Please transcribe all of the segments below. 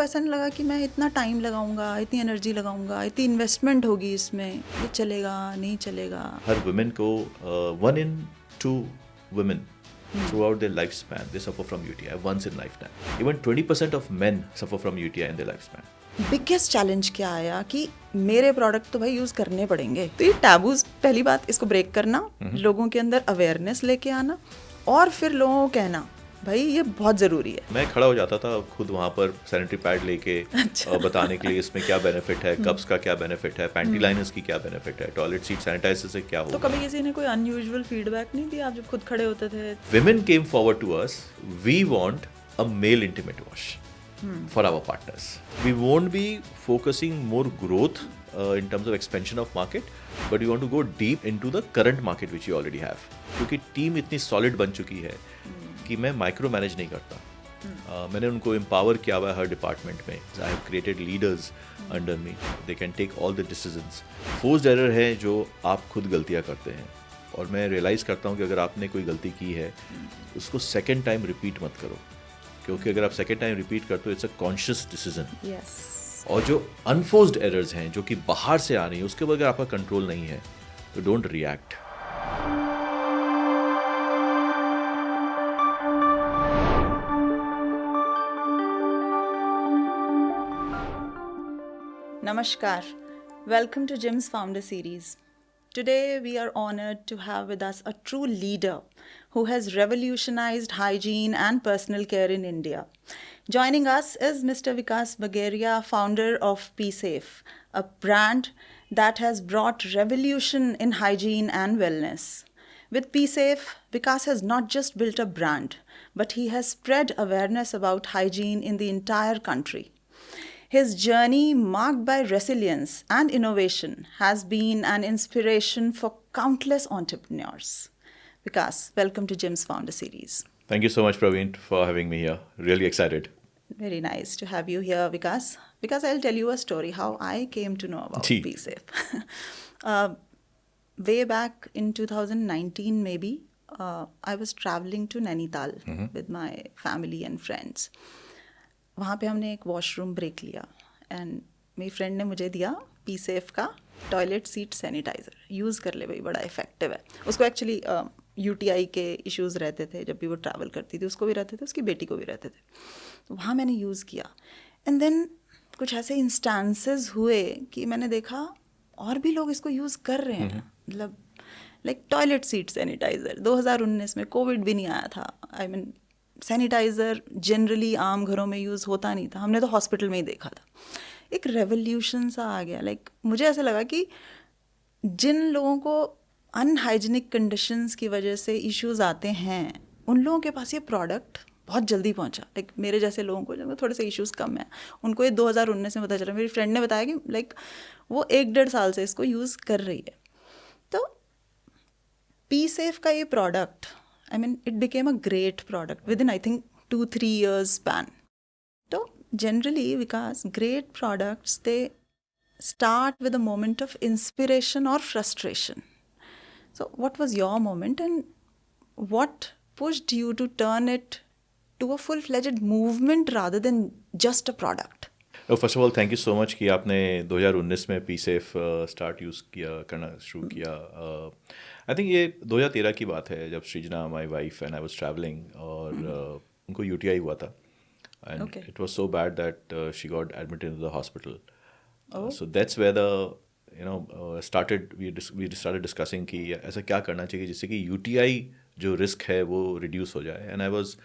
को ऐसा नहीं लगा कि मैं इतना टाइम लगाऊंगा, इतनी एनर्जी लगाऊंगा, इतनी इन्वेस्टमेंट होगी इसमें, ये चलेगा नहीं चलेगा. हर वुमेन को 1 in 2 women throughout their lifespan they suffer from UTI once in lifetime. Even 20% of men suffer from UTI in their lifespan. Biggest challenge क्या आया कि मेरे प्रोडक्ट तो भाई यूज करने पड़ेंगे. तो ये टैबूज, पहली बात इसको ब्रेक करना, लोगों के अंदर अवेयरनेस लेके आना, और फिर लोगों को कहना भाई ये बहुत ज़रूरी है. मैं खड़ा हो जाता था खुद वहाँ पर सैनिटरी पैड लेके बताने के लिए इसमें क्या बेनिफिट है, कप्स का क्या बेनिफिट है, पैंटी लाइनर्स की क्या बेनिफिट है, टॉयलेट सीट सैनिटाइजर से क्या तो होगा. कभी किसी ने कोई अनयूजुअल फीडबैक नहीं दिया आप जब खुद खड़े होते थे? Women came forward to us. We want a male intimate wash for our partners. We won't be focusing more growth in terms of expansion of market, but we want to go deep into the current market which you already have. क्योंकि team इतनी solid बन चुकी है कि मैं micro manage नहीं करता. मैंने उनको एम्पावर किया हुआ है हर डिपार्टमेंट में. I have created leaders under me, they can take all the decisions. Forced error है जो आप खुद गलतियाँ करते हैं, और मैं रियलाइज़ करता हूँ कि अगर आपने कोई गलती की है उसको सेकेंड टाइम रिपीट मत करो, क्योंकि अगर आप सेकेंड टाइम रिपीट करते हो इट्स अ कॉन्शियस डिसीजन. और जो अनफोर्स्ड एरर्स हैं जो कि बाहर से आ रही हैं उसके बगैर आपका कंट्रोल नहीं है, तो don't react. Namaskar. Welcome to Jim's Founder Series. Today we are honored to have with us a true leader who has revolutionized hygiene and personal care in India. Joining us is Mr. Vikas Bagaria, founder of PSafe, a brand that has brought revolution in hygiene and wellness. With PSafe, Vikas has not just built a brand, but he has spread awareness about hygiene in the entire country. His journey, marked by resilience and innovation, has been an inspiration for countless entrepreneurs. Vikas, welcome to Jim's Founder Series. Thank you so much, Praveen, for having me here. Really excited. Very nice to have you here, Vikas. Because I'll tell you a story how I came to know about PSafe. Way back in 2019, maybe, I was traveling to Nainital with my family and friends. वहाँ पे हमने एक washroom break लिया and मेरी friend ने मुझे दिया PSafe का टॉयलेट सीट सैनिटाइज़र. यूज़ कर ले भाई, बड़ा इफेक्टिव है. उसको एक्चुअली UTI के इश्यूज़ रहते थे, जब भी वो ट्रैवल करती थी उसको भी रहते थे, उसकी बेटी को भी रहते थे. तो वहाँ मैंने यूज़ किया एंड देन कुछ ऐसे इंस्टांसेस हुए कि मैंने देखा और भी लोग इसको यूज़ कर रहे हैं. मतलब लाइक टॉयलेट सीट सैनिटाइज़र 2019 में कोविड भी नहीं आया था. आई मीन सैनिटाइज़र जनरली आम घरों में यूज़ होता नहीं था, हमने तो हॉस्पिटल में ही देखा था. एक रेवोल्यूशन सा आ गया. लाइक मुझे ऐसा लगा कि जिन लोगों को अनहाइजीनिक कंडीशंस की वजह से इश्यूज आते हैं उन लोगों के पास ये प्रोडक्ट बहुत जल्दी पहुंचा. लाइक मेरे जैसे लोगों को जिनको थोड़े से इश्यूज कम हैं उनको ये 2019 में पता चला. मेरी फ्रेंड ने बताया कि लाइक वो 1-1.5 साल से इसको यूज़ कर रही है. तो PSafe का ये product, I mean, it became a great product within, I think, 2-3 years span. So, generally, because great products, they start with a moment of inspiration or frustration. So, what was your moment and what pushed you to turn it to a full-fledged movement rather than just a product? First of all thank you so much कि आपने 2019 में PSafe start use करना शुरू किया. I think ये 2013 की बात है जब Srijana my wife and I was travelling और उनको UTI हुआ था and it was so bad that she got admitted in the hospital. So that's where the started we started discussing कि ऐसा क्या करना चाहिए जिससे कि UTI जो रिस्क है वो रिड्यूस हो जाए. And I was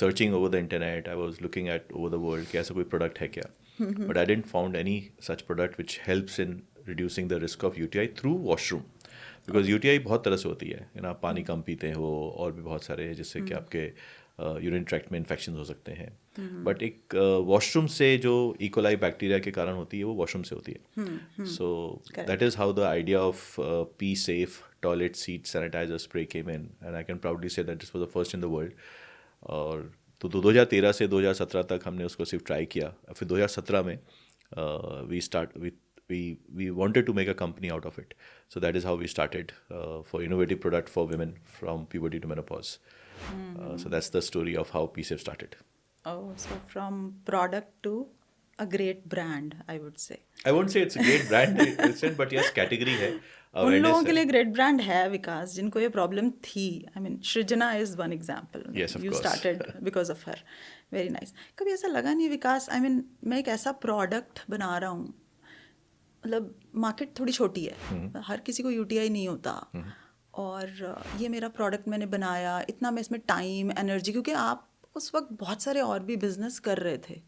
searching over the internet, I was looking at over the world कि ऐसा कोई प्रोडक्ट है क्या. But I didn't found any such product which helps in reducing the risk of UTI through washroom. Because UTI बहुत तरह से होती है. आप पानी कम पीते हो और भी बहुत सारे हैं जिससे कि आपके यूरिन ट्रैक्ट में इन्फेक्शन हो सकते हैं. बट एक वॉशरूम से जो इकोलाई बैक्टीरिया के कारण होती है वो वॉशरूम से होती है. So that is how the idea of PSafe toilet seat sanitizer spray came in and I can proudly say that this was the first in the world. और तो 2013 से 2017 तक हमने उसको सिर्फ ट्राई किया. फिर 2017 में we wanted to make a company out of it. So that is how we started for innovative product for women from puberty to menopause. So that's the story of how PSafe started. Oh, so from product to a great brand, I would say. I won't say it's a great brand, but yes, category है, उन awareness लोगों के है. लिए great brand है विकास, जिनको ये problem थी. I mean Srijana is one example. Yes, of you course. Started because of her. Very nice. कभी ऐसा लगा नहीं विकास, आई मीन मैं एक ऐसा प्रोडक्ट बना रहा हूँ, मतलब मार्केट थोड़ी छोटी है, हर किसी को यूटीआई नहीं होता, और ये मेरा प्रोडक्ट मैंने बनाया, इतना मैं इसमें टाइम एनर्जी, क्योंकि आप उस वक्त बहुत सारे और भी बिजनेस कर रहे थे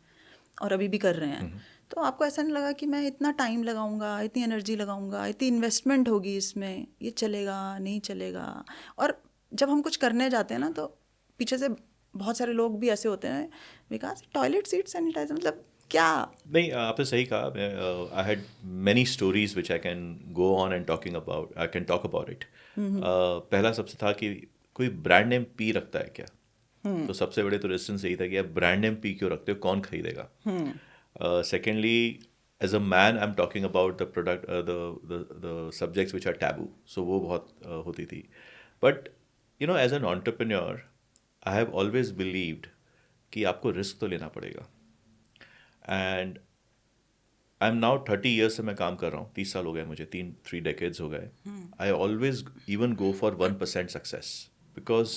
और अभी भी कर रहे हैं, तो आपको ऐसा नहीं लगा कि मैं इतना टाइम लगाऊंगा, इतनी एनर्जी लगाऊंगा, इतनी इन्वेस्टमेंट होगी इसमें, ये चलेगा नहीं चलेगा? और जब हम कुछ करने जाते हैं ना, तो पीछे से बहुत सारे लोग भी ऐसे होते हैं, विकास टॉयलेट सीट सैनिटाइजर, मतलब क्या? नहीं, आपने सही कहा. I had many stories which I can go on and I can talk about it. पहला सबसे था कि कोई ब्रांड नेम पी रखता है क्या? तो सबसे बड़े तो रेजिस्टेंस यही था कि आप ब्रांड नेम पी क्यों रखते हो, कौन खरीदेगा? Secondly, as a man, I'm talking about the product, the subjects which are taboo. So वो बहुत होती थी. But you know, as an entrepreneur, I have always believed कि आपको रिस्क तो लेना पड़ेगा. And I'm now 30 years से मैं काम कर रहा हूँ, 30 साल हो गए मुझे, 3 decades हो गए. I always even go for 1% success, because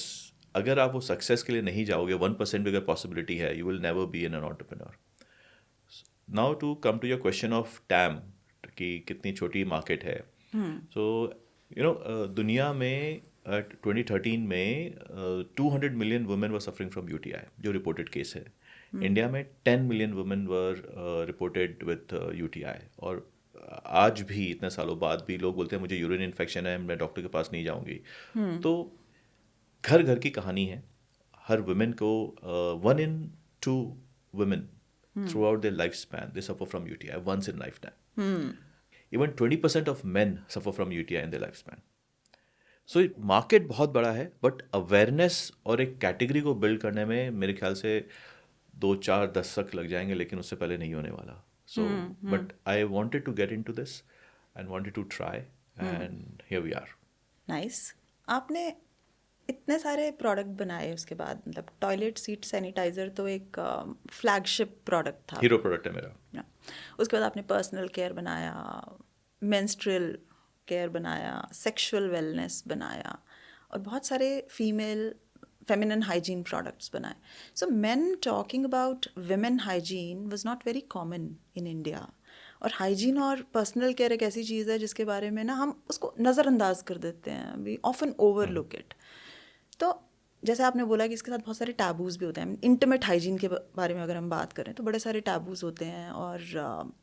अगर आप वो सक्सेस के लिए नहीं जाओगे, 1% भी अगर पॉसिबिलिटी है, you will never be an entrepreneur. Now to come to your question of TAM, कि कितनी छोटी मार्केट है. So you know, दुनिया में 2013 में 200 million women were suffering from UTI, जो reported case है. इंडिया में 10 million women were reported with UTI. और आज भी इतने सालों बाद भी लोग बोलते हैं मुझे यूरिन इन्फेक्शन है, मैं डॉक्टर के पास नहीं जाऊंगी. तो घर घर की कहानी है. हर वुमेन को 1 in 2 women throughout their lifespan they suffer from UTI once in lifetime. Even 20% of men suffer from UTI in their lifespan. So market बहुत बड़ा है, बट अवेयरनेस और एक कैटेगरी को बिल्ड करने में मेरे ख्याल से 2-4 दशक लग जाएंगे, लेकिन उससे पहले नहीं होने वाला. So but I wanted to get into this and wanted to try, and here we are. Nice. आपने इतने सारे प्रोडक्ट बनाए उसके बाद, मतलब टॉयलेट सीट सैनिटाइजर तो एक फ्लैगशिप प्रोडक्ट था, हीरो प्रोडक्ट है मेरा. उसके बाद आपने पर्सनल केयर बनाया, मेंस्ट्रुअल केयर बनाया, सेक्सुअल वेलनेस बनाया, और बहुत सारे फेमिनिन हाइजीन प्रोडक्ट्स बनाए. So main talking about women hygiene was not very common in India. और हाइजीन और पर्सनल केयर एक ऐसी चीज़ है जिसके बारे में ना हम उसको नज़रअंदाज कर देते हैं, वी ऑफन ओवरलुक इट. तो जैसे आपने बोला कि इसके साथ बहुत सारे टैबूज़ भी होते हैं. इंटीमेट हाइजीन के बारे में अगर हम बात करें तो बड़े सारे टैबूज़ होते हैं, और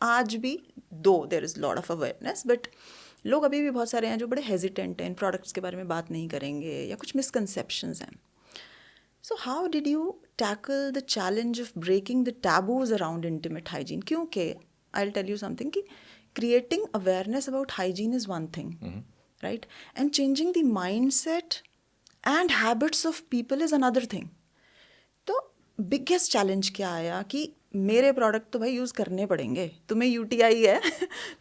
आज भी though there is lot of awareness, but लोग अभी भी बहुत सारे हैं जो बड़े हेजिटेंट हैं, इन प्रोडक्ट्स के बारे में बात नहीं करेंगे, या कुछ मिसकंसेप्शंस हैं. So how did you tackle the challenge of breaking the taboos around intimate hygiene? क्योंकि I will tell you something कि creating awareness about hygiene is one thing, right, and changing the mindset and habits of people is another thing. तो biggest challenge क्या आया कि मेरे product तो भाई use करने पड़ेंगे, तुम्हें यूटीआई है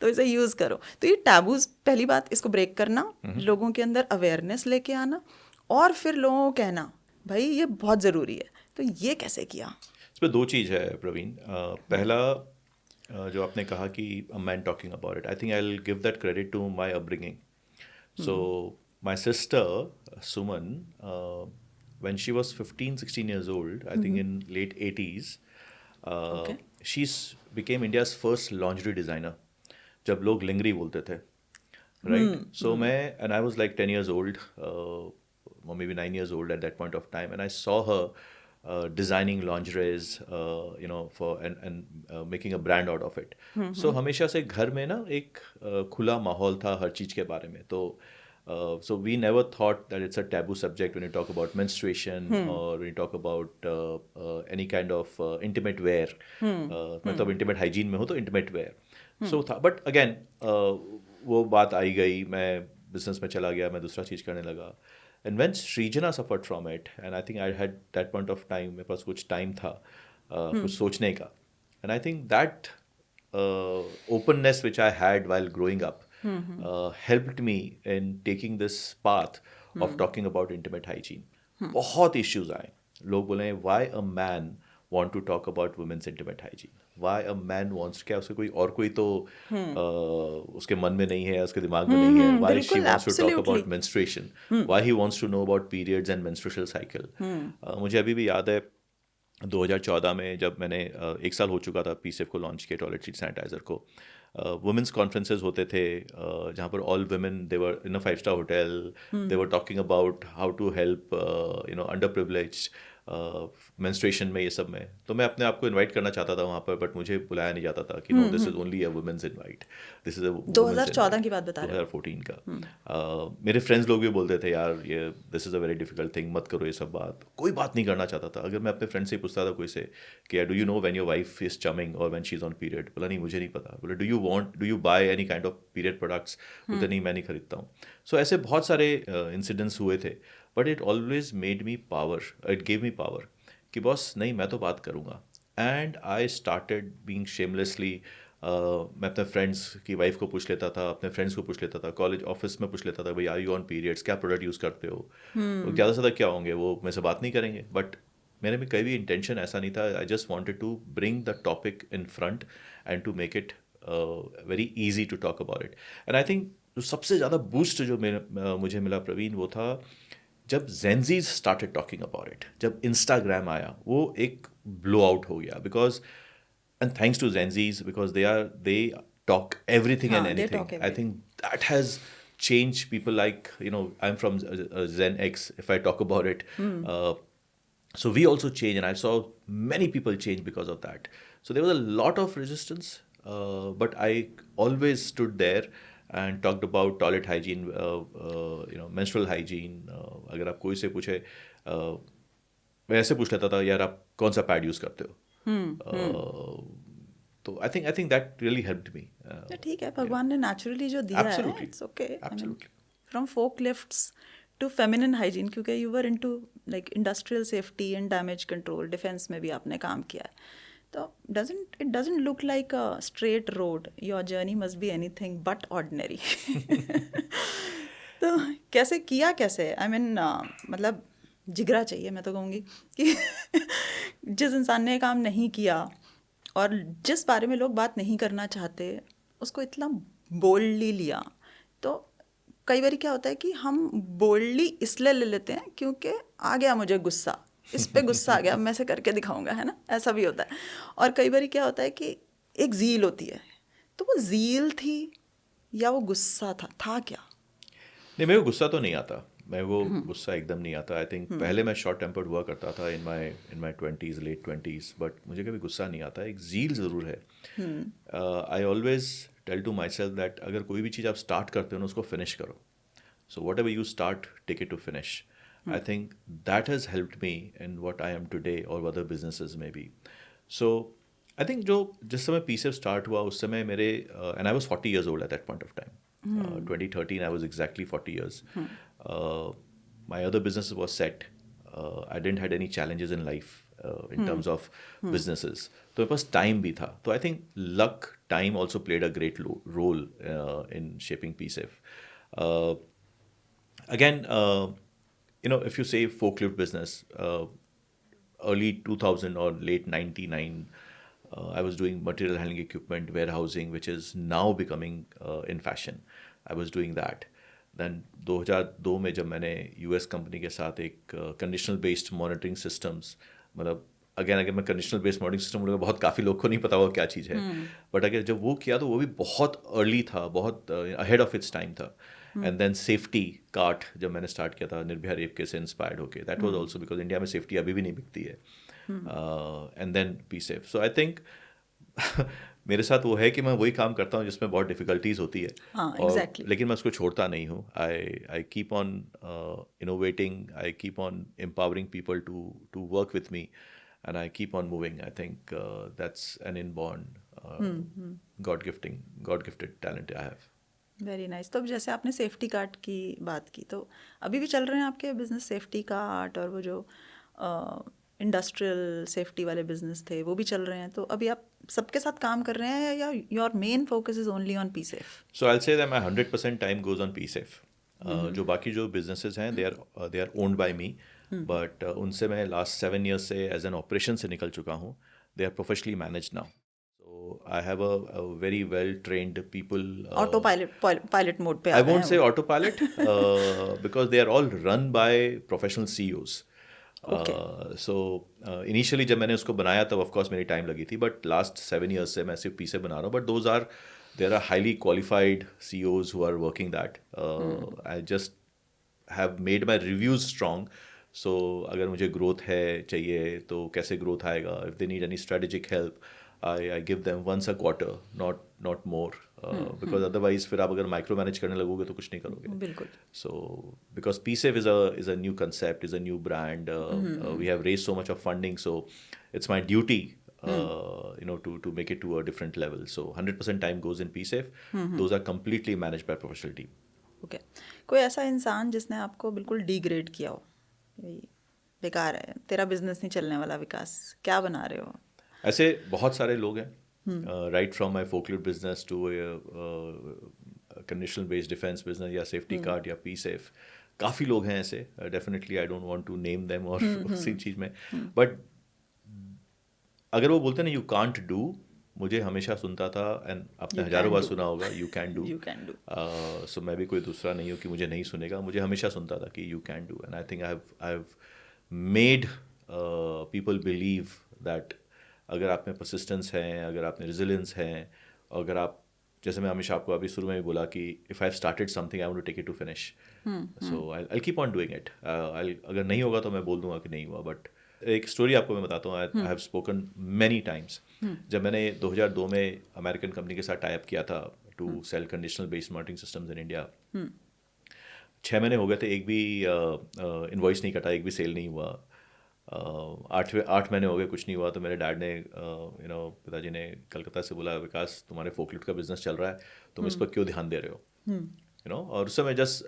तो इसे यूज़ करो. तो ये टैबूज, पहली बात इसको ब्रेक करना, लोगों के अंदर अवेयरनेस लेके आना, और फिर लोगों को कहना भाई ये बहुत ज़रूरी है. तो ये कैसे किया? इसमें 2 चीज़ है प्रवीण. पहला जो आपने कहा कि man talking about it, I think I will give that credit to my upbringing. So my sister Suman, when she was 15-16 years old, I think in late 80s, she's became India's first lingerie designer, जब लोग लिंगरी बोलते थे, right? So and I was like 10 years old, or maybe 9 years old at that point of time, and I saw her designing lingeries, you know, for and making a brand out of it. So हमेशा से घर में ना एक खुला माहौल था हर चीज़ के बारे में. तो so we never thought that it's a taboo subject when you talk about menstruation, or when you talk about any kind of intimate wear. मतलब intimate hygiene में हो तो intimate wear. So था, but again वो बात आई गई, मैं business में चला गया, मैं दूसरा चीज़ करने लगा. And when Srijana suffered from it, and I think I had that point of time, मेरे पास कुछ time था कुछ सोचने का, and I think that openness which I had while growing up helped me in taking this path of talking about intimate hygiene. बहुत issues आए. लोग बोले why a man want to talk about women's intimate hygiene? Why a man wants, क्या उसके कोई तो उसके मन में नहीं है, उसके दिमाग में नहीं है. Why she बिल्कुल, wants to talk absolutely. about menstruation? Why he wants to know about periods and menstrual cycle? मुझे अभी भी याद है 2014 में जब मैंने 1 साल हो चुका था पीसेफ को लॉन्च किया, टॉयलेट सीट सैनिटाइजर को. वुमेंस कॉन्फ्रेंसेस होते थे जहाँ पर all women, they were in a 5-star hotel, they were talking about how to help underprivileged menstruation में, ये सब में. तो मैं अपने आप को इनवाइट करना चाहता था वहाँ पर, बट मुझे बुलाया नहीं जाता था कि no, this is only a women's invite, this is a 2014 की बात बता रहे हो? 2014 का. मेरे फ्रेंड्स लोग भी बोलते थे यार ये this is a very difficult thing, मत करो ये सब बात. कोई बात नहीं करना चाहता था. अगर मैं अपने फ्रेंड से पूछता था कोई से कि do you know when your wife is chumming और when she is on period, बोला नहीं मुझे नहीं पता. बोला do you buy any kind of period products? बोलते नहीं, मैं नहीं खरीदता हूँ. सो ऐसे बहुत सारे इंसिडेंट्स हुए थे, but it always made me power, it gave me power कि बॉस नहीं, मैं तो बात करूँगा. And I started being shamelessly. मैं अपने फ्रेंड्स की वाइफ को पूछ लेता था, अपने फ्रेंड्स को पूछ लेता था, कॉलेज ऑफिस में पूछ लेता था, भाई आर यू ऑन पीरियड्स, क्या प्रोडक्ट यूज़ करते हो? ज़्यादा से ज़्यादा क्या होंगे, वो मेरे से बात नहीं करेंगे. बट मेरे में कभी भी इंटेंशन ऐसा नहीं था. I just wanted to bring the topic in front and to make it very easy to talk about it. And I think जो सबसे ज़्यादा बूस्ट जो मुझे मिला प्रवीण, वो था जब Gen Zs started talking about it. जब इंस्टाग्राम आया, वो एक ब्लो आउट हो गया. Because and thanks to Gen Zs, because they talk everything and anything. I think that has changed people. Like, I'm from Gen X, if I talk about it. So we also changed, and I saw many people change because of that. So there was a lot of resistance, but I always stood there and talked about toilet hygiene, menstrual hygiene. अगर आप कोई से पूछे, मैं ऐसे पूछ लेता था, यार आप कौन सा पैड यूज़ करते हो? तो I think that really helped me. ठीक है, भगवान ने नेचुरली जो दिया है, it's okay. From forklifts to feminine hygiene, क्योंकि you were into like industrial safety and damage control, defence में भी आपने काम किया है. तो it doesn't look like a straight road. Your journey must be anything but ordinary. तो कैसे किया, कैसे? आई मीन मतलब जिगरा चाहिए, मैं तो कहूँगी कि जिस इंसान ने काम नहीं किया और जिस बारे में लोग बात नहीं करना चाहते, उसको इतना बोल्डली लिया. तो कई बार क्या होता है कि हम बोल्डली इसलिए ले लेते हैं क्योंकि आ गया मुझे गुस्सा, इस पे गुस्सा आ गया, मैं से करके दिखाऊंगा, है ना? ऐसा भी होता है. और कई बार क्या होता है कि एक ज़ील होती है. तो वो ज़ील थी या वो गुस्सा था क्या? नहीं, मेरे को गुस्सा तो नहीं आता. मेरे को गुस्सा एकदम नहीं आता. आई थिंक पहले मैं शॉर्ट टेम्पर्ड हुआ करता था इन माई 20s, लेट 20s, बट मुझे कभी गुस्सा नहीं आता. एक ज़ील ज़रूर है. I always tell to myself that अगर कोई भी चीज़ आप स्टार्ट करते हो ना, उसको फिनिश करो. So whatever you start, take it to finish. I think that has helped me in what I am today or other businesses maybe. So I think जिस समय PSF start हुआ उस समय मेरे and I was 40 years old at that point of time. 2013 I was exactly 40 years. My other businesses was set. I didn't had any challenges in life in terms of businesses. तो मेरे पास time भी था. तो I think luck, time also played a great role in shaping PSF. Again, if you say forklift business, early 2000 or late 99, I was doing material handling equipment, warehousing, which is now becoming in fashion. I was doing that. Then 2002 में जब मैंने US company के साथ एक conditional based monitoring systems, मतलब अगर मैं conditional based monitoring system बोलूँगा, बहुत काफ़ी लोग को नहीं पता वो क्या चीज़ है. बट अगर जब वो किया तो वो भी बहुत अर्ली था, बहुत अहेड ऑफ इट्स टाइम था. एंड देन सेफ्टी कार्ट जब मैंने स्टार्ट किया था निर्भया रेप केस से इंस्पायर्ड होके, that was also because India में सेफ्टी अभी भी नहीं बिकती है. And then PSF. So I think मेरे साथ वो है कि मैं वही काम करता हूँ जिसमें बहुत डिफिकल्टीज होती है. exactly. लेकिन मैं उसको छोड़ता नहीं हूँ. I keep on innovating, I keep on empowering people to work with me, and I keep on moving. I think that's an inborn God-gifted talent I have. Very nice. तो अब जैसे आपने सेफ्टी कार्ट की बात की, तो अभी भी चल रहे हैं आपके बिजनेस सेफ्टी कार्ट, और वो जो इंडस्ट्रियल सेफ्टी वाले बिजनेस थे वो भी चल रहे हैं. तो अभी आप सबके साथ काम कर रहे हैं या your main focus is only on PSF? So I'll say that my 100% time goes on PSF. जो बाकी जो बिजनेसेस हैं, they are owned by me. But उनसे मैं लास्ट 7 years से एज एन ऑपरेशन से निकल चुका हूँ. They are professionally manage now. So I have a very well trained people. Autopilot mode पे I आ गए won't हैं say वो. autopilot because they are all run by professional CEOs. Okay. So initially जब मैंने उसको बनाया तब of course मेरी टाइम लगी थी, but last 7 years से मैं सिर्फ पीसे बना रहा हूँ. But there are highly qualified CEOs who are working that. I just have made my reviews strong. So अगर मुझे ग्रोथ है चाहिए तो कैसे ग्रोथ आएगा, if they need any strategic help, I give them once a quarter, not more, because otherwise फिर आप अगर माइक्रो मैनेज करने लगोगे तो कुछ नहीं करोगे. बिल्कुल. So because PSAFE is a new concept, is a new brand, we have raised so much of funding, so it's my duty to make it to a different level. So 100% time goes in PSAFE. Those are completely managed by professional team. Okay. कोई ऐसा इंसान जिसने आपको बिल्कुल degrade किया हो, बेकार है, तेरा बिजनेस नहीं चलने वाला विकास, क्या बना रहे हो? ऐसे बहुत सारे लोग हैं, right from my forklift business to conditional based defence business या सेफ्टी कार्ड या PSAFE. काफ़ी लोग हैं ऐसे. Definitely I don't want to name them और उसी चीज़ में. बट अगर वो बोलते हैं ना यू कांट डू, मुझे हमेशा सुनता था, एंड आपने हजारों बार सुना होगा यू कैन डू. सो मैं भी कोई दूसरा नहीं हूँ कि मुझे नहीं सुनेगा. मुझे हमेशा सुनता था कि you can do, and I think I have made people believe that अगर आप में परसिस्टेंस है, अगर आप में रेजिलियंस है, अगर आप, जैसे मैं हमेशा आपको अभी शुरू में भी बोला कि if I have started something I want to take it to finish. So I keep on doing it. अगर नहीं होगा तो मैं बोल दूंगा कि नहीं हुआ. बट एक स्टोरी आपको मैं बताता हूँ. I have spoken many times. जब मैंने 2002 में अमेरिकन कंपनी के साथ टाई अप किया था to sell conditional based monitoring systems in India, 6 महीने हो गए थे, एक भी इनवॉइस नहीं कटा, एक भी सेल नहीं हुआ. 8 महीने हो गए, कुछ नहीं हुआ. तो मेरे डैड ने पिताजी ने कलकत्ता से बोला, विकास तुम्हारे फोकलिफ्ट का बिजनेस चल रहा है, तुम इस पर क्यों ध्यान दे रहे हो? और उस समय जस्ट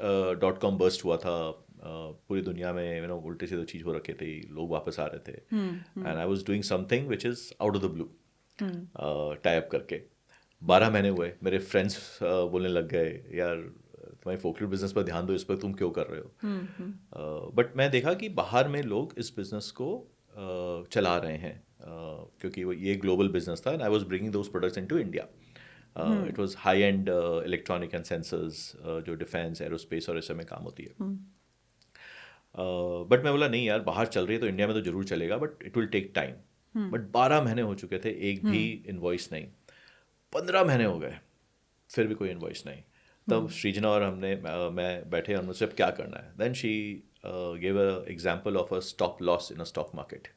.com बर्स्ट हुआ था. पूरी दुनिया में उल्टे सीधे चीज़ हो रखे थे, लोग वापस आ रहे थे, and I was doing something which is out of the blue, tie up करके. 12 महीने हुए, मेरे फ्रेंड्स बोलने लग गए, यार तुम्हारी फोकलिफ्ट बिजनेस पर ध्यान दो, इस पर तुम क्यों कर रहे हो? बट मैं देखा कि बाहर में लोग इस बिजनेस को चला रहे हैं, क्योंकि ये ग्लोबल बिजनेस था, and I was bringing those products into India. It was high and electronic and sensors, जो डिफेंस, एरोस्पेस और इस समय काम होती है. बट मैं बोला नहीं यार, बाहर चल रही है तो इंडिया में तो जरूर चलेगा, but it will take time. But 12 महीने हो चुके थे, एक भी इनवॉइस नहीं. 15 महीने हो गए, फिर भी कोई इनवॉइस नहीं. तब सृजना और मैं बैठे और मुझसे अब क्या करना है. Then she gave a example of a stop loss in a stock market.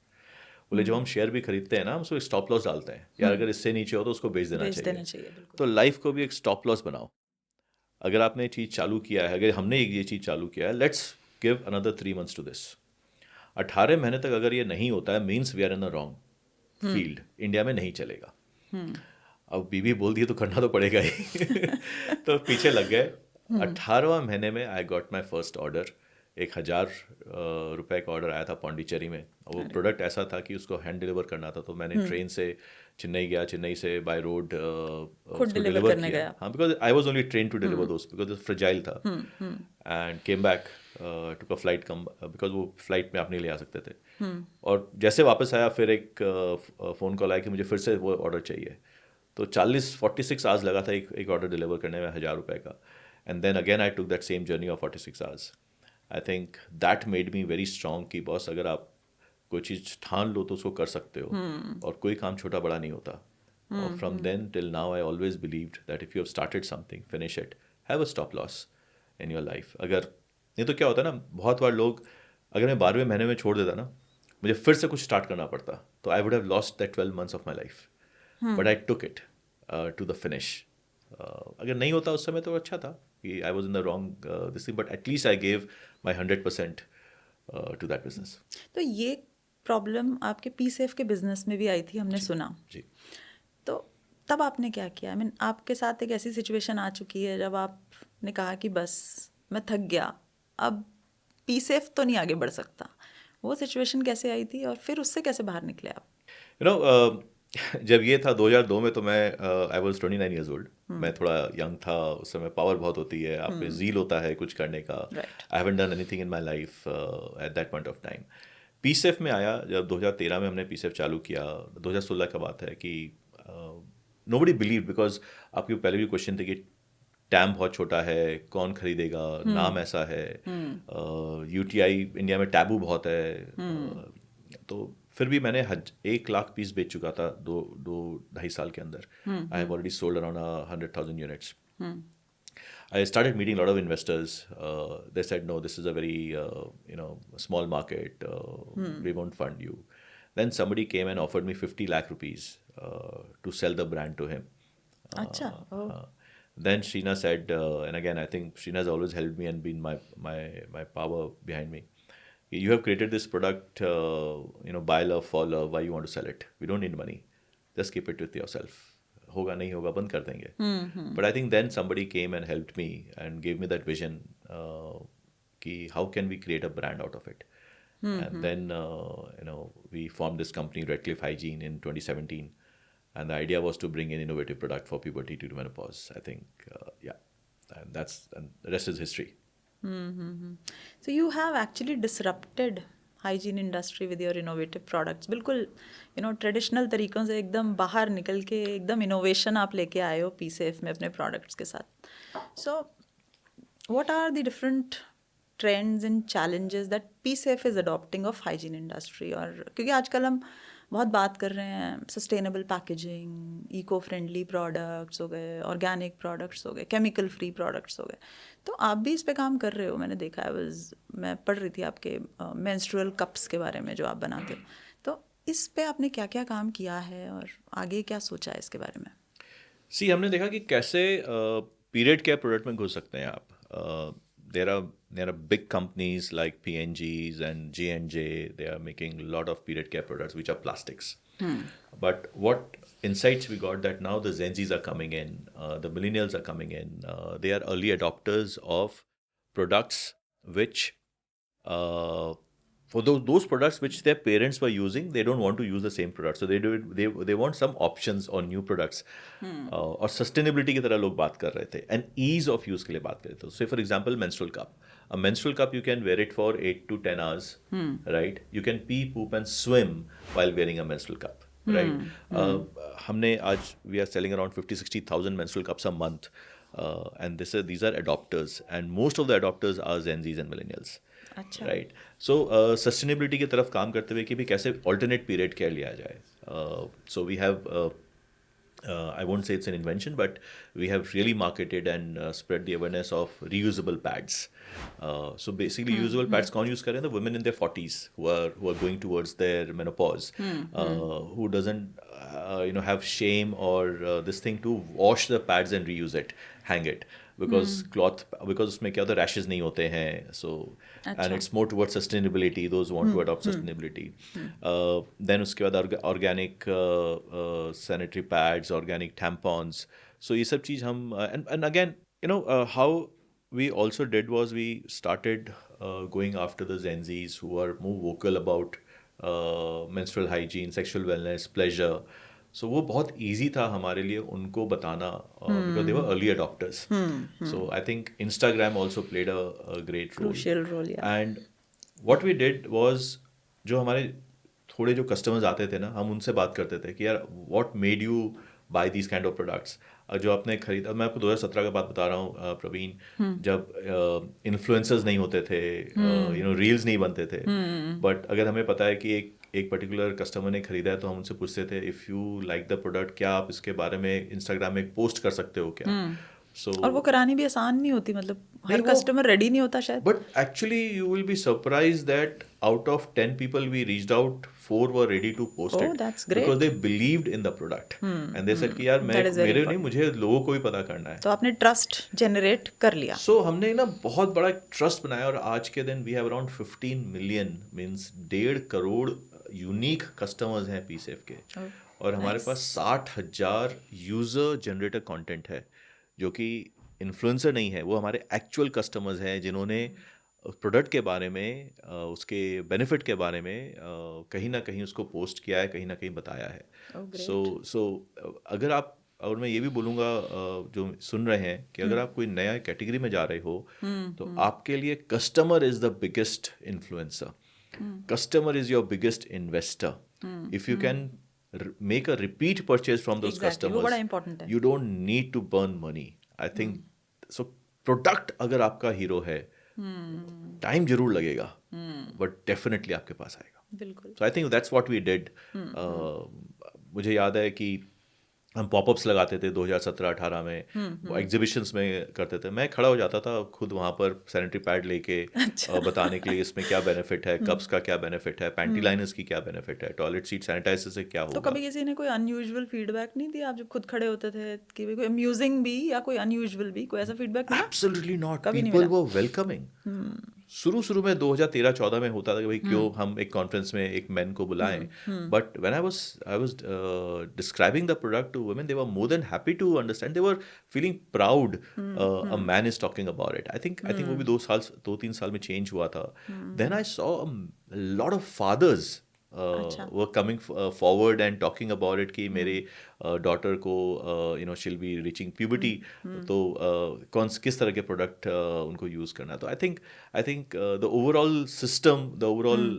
बोले जब हम शेयर भी खरीदते हैं ना, हम उसको एक स्टॉप लॉस डालते हैं, यार अगर इससे नीचे हो तो उसको बेच देना चाहिए. तो लाइफ को भी एक स्टॉप लॉस बनाओ. अगर आपने ये चीज़ चालू किया है, अगर हमने ये चीज़ चालू किया है, let's give another 3 months to this. 18 महीने तक अगर ये नहीं होता है, means we are in the wrong field, India में नहीं चलेगा. अब बीबी बोल दिए तो करना तो पड़ेगा ही. तो पीछे लग गए. 18वां महीने में I got my first order. 1000 रुपये का ऑर्डर आया था पौंडीचेरी में. वो प्रोडक्ट ऐसा था कि उसको हैंड डिलीवर करना था, तो मैंने ट्रेन से चेन्नई गया, चेन्नई से बाय रोड खुद डिलीवर करने गया. हाँ, because I was only train to deliver those, because fragile था. And came back, took a flight, because वो फ्लाइट में आप नहीं ले आ सकते थे. और जैसे वापस आया, फिर एक फ़ोन कॉल आया कि मुझे फिर से वो ऑर्डर चाहिए. तो 46 आवर्स लगा था एक ऑर्डर डिलीवर करने में, 1000 रुपये का. And then again I took that same journey of 46 hours. I think that made me very strong कि बॉस, अगर आप कोई चीज़ ठान लो तो उसको कर सकते हो, और कोई काम छोटा बड़ा नहीं होता. और from then till now I always believed that if you have started something, finish it, have a stop loss in your life. अगर नहीं तो क्या होता है ना, बहुत बार लोग, अगर मैं 12वें महीने में छोड़ देता ना, मुझे फिर से कुछ स्टार्ट करना पड़ता, तो I would have lost that 12 months of my life. But I took it to the finish. अगर नहीं होता उस समय तो अच्छा था कि I was in the wrong this thing, but at least I gave my 100% to that business. तो ये प्रॉब्लम आपके PSAFE के बिजनेस में भी आई थी, हमने सुना जी. तो तब आपने क्या किया? I mean, आपके साथ एक ऐसी सिचुएशन आ चुकी है जब आपने कहा कि बस मैं थक गया, अब PSAFE तो नहीं आगे बढ़ सकता. वो सिचुएशन कैसे आई थी और फिर उससे कैसे बाहर निकले आप? जब ये था 2002 में, तो मैं आई वॉज 29 ईयर्स ओल्ड. मैं थोड़ा यंग था उस समय. पावर बहुत होती है आप में, ज़ील होता है कुछ करने का. Right. I haven't done anything in my life at that point of time. Pee Safe में आया जब 2013 में हमने पीसेफ चालू किया. 2016 का बात है कि नोबडी बिलीव, बिकॉज आपके पहले भी क्वेश्चन थे कि टैम बहुत छोटा है, कौन खरीदेगा, नाम ऐसा है, यूटीआई इंडिया में टैबू बहुत है. तो फिर भी मैंने 1 लाख पीस बेच चुका था 2-2.5 साल के अंदर. I have already sold around 100,000 units. I started meeting a lot of investors. They said, no, this is a very, small market. We won't fund you. Then somebody came and offered me 50 lakh rupees to sell the brand to him. Acha. Oh. Then Sheena said, and again, I think Sheena has always helped me and been my power behind me. You have created this product, buy love, fall love. Why you want to sell it? We don't need money. Just keep it with yourself. होगा नहीं होगा बंद कर देंगे. But I think then somebody came and helped me and gave me that vision कि how can we create a brand out of it. And then we formed this company, Redcliffe Hygiene, in 2017, and the idea was to bring in innovative product for puberty to menopause. I think and the rest is history. So you have actually disrupted hygiene industry with your innovative products. बिल्कुल traditional तरीक़ों से एकदम बाहर निकल के एकदम innovation आप लेके आए हो पीसेफ में अपने प्रोडक्ट्स के साथ. So what are the different trends and challenges that Pee Safe is adopting of hygiene industry? और क्योंकि आजकल हम बहुत बात कर रहे हैं sustainable packaging, eco friendly products हो गए, ऑर्गेनिक प्रोडक्ट्स हो गए, केमिकल फ्री प्रोडक्ट्स हो गए. तो आप भी इस पे काम कर रहे हो, मैंने देखा है. मैं पढ़ रही थी आपके मेंस्ट्रुअल कप्स के बारे में जो आप बनाते हो. तो इस पे आपने क्या क्या काम किया है और आगे क्या सोचा है इसके बारे में? हमने देखा कि कैसे पीरियड केयर प्रोडक्ट में घुस सकते हैं आप. There are big companies like P&G's and J&J. They are making a lot of period care products which are plastics. But what insights we got that now the Gen Zs are coming in, the millennials are coming in. They are early adopters of products which, for those products which their parents were using, they don't want to use the same product. So they want some options on new products. और sustainability की तरह लोग बात कर रहे थे and ease of use के लिए बात कर रहे थे. So for example, menstrual cup. A menstrual cup, you can wear it for 8 to 10 hours, right? You can pee, poop and swim while wearing a menstrual cup, right? हमने आज, we are selling around 50,000-60,000 menstrual cups a month. And these are adopters, and most of the adopters are Gen Zs and millennials. अच्छा. Right. So sustainability की तरफ काम करते हुए कि भी कैसे alternate period care लिया जाए. So we have I won't say it's an invention, but we have really marketed and spread the awareness of reusable pads. So basically, reusable pads कौन use करें? The women in their 40s who are going towards their menopause, who doesn't have shame or this thing to wash the pads and reuse it, hang it. Because उसमें क्या होता है, rashes नहीं होते हैं. So and it's more towards sustainability. Those who want to adopt sustainability. Then उसके बाद organic sanitary pads, organic tampons. So ये सब चीज़ हम and again how we also did was we started going after the Gen Zs who are more vocal about menstrual hygiene, sexual wellness, pleasure. So वो बहुत easy था हमारे लिए उनको बताना because they were early adopters. So I think Instagram also played a great role. Crucial role, yeah. And what we did was जो हमारे थोड़े जो customers आते थे ना, हम उनसे बात करते थे कि यार what made you buy these kind of products. जो आपने खरीदा, मैं आपको 2017 का बात बता रहा हूँ प्रवीण, जब इन्फ्लुएंसर्स नहीं होते थे, रील्स नहीं बनते थे. बट अगर हमें पता है कि एक पर्टिकुलर कस्टमर ने खरीदा है तो हम उनसे पूछते थे if you like the product, क्या आप इसके बारे में इंस्टाग्राम में पोस्ट कर सकते हो क्या? और वो करानी भी आसान नहीं होती, मतलब हर कस्टमर रेडी नहीं होता शायद. But actually you will be surprised that out of 10 people we reached out, 4 were ready to post it. That's great. Because they believed in the product. And they said कि यार मेरे नहीं, मुझे लोगों को भी पता करना है. तो आपने ट्रस्ट जनरेट कर लिया. So हमने ना बहुत बड़ा ट्रस्ट बनाया और आज के दिन we have around 15 million, means 1.5 crore unique customers हैं पीसेफ के. और हमारे पास 60,000 यूजर जनरेटेड कंटेंट है जो कि इन्फ्लुएंसर नहीं है, वो हमारे एक्चुअल कस्टमर्स हैं जिन्होंने प्रोडक्ट के बारे में उसके बेनिफिट के बारे में कहीं ना कहीं उसको पोस्ट किया है, कहीं ना कहीं बताया है. Oh, great. सो अगर आप, और मैं ये भी बोलूँगा जो सुन रहे हैं कि अगर आप कोई नया कैटेगरी में जा रहे हो तो आपके लिए customer is the biggest influencer, customer is your biggest investor. If you can make a repeat purchase from those Exactly, वो बड़ा customers, important है. you don't need to burn money. I think so. Product अगर आपका hero है, time जरूर लगेगा, but definitely आपके पास आएगा. बिल्कुल. So I think that's what we did. मुझे याद है कि हम पॉपअप्स लगाते थे 2017-18 में, वो एग्जीबिशंस में करते थे. मैं खड़ा हो जाता था खुद वहाँ पर सैनिटरी पैड लेके, बताने के लिए इसमें क्या बेनिफिट है, कप्स का क्या बेनिफिट है, पैंटी लाइनर्स की क्या बेनिफिट है, टॉयलेट सीट सैनिटाइजर से क्या तो होगा. कभी किसी ने कोई अनयूजुअल फीडबैक नहीं दिया आप जब खुद खड़े होते थे कि भाई कोई अम्यूजिंग भी या कोई अनयूजुअल भी, कोई ऐसा फीडबैक मिला? Absolutely not. कभी नहीं पीपल मिला. वर वेलकमिंग. शुरू में 2013-14 में होता था कि भाई क्यों हम एक कॉन्फ्रेंस में एक मैन को बुलाएं, but when I was describing the product to women, they were more than happy to understand. They were feeling proud a man is talking about it. I think वो भी 2-3 साल में चेंज हुआ था. Then I saw a lot of fathers were coming forward and talking about it कि मेरे daughter को she'll be reaching puberty, तो किस तरह के प्रोडक्ट उनको यूज़ करना. तो I think the overall system, the overall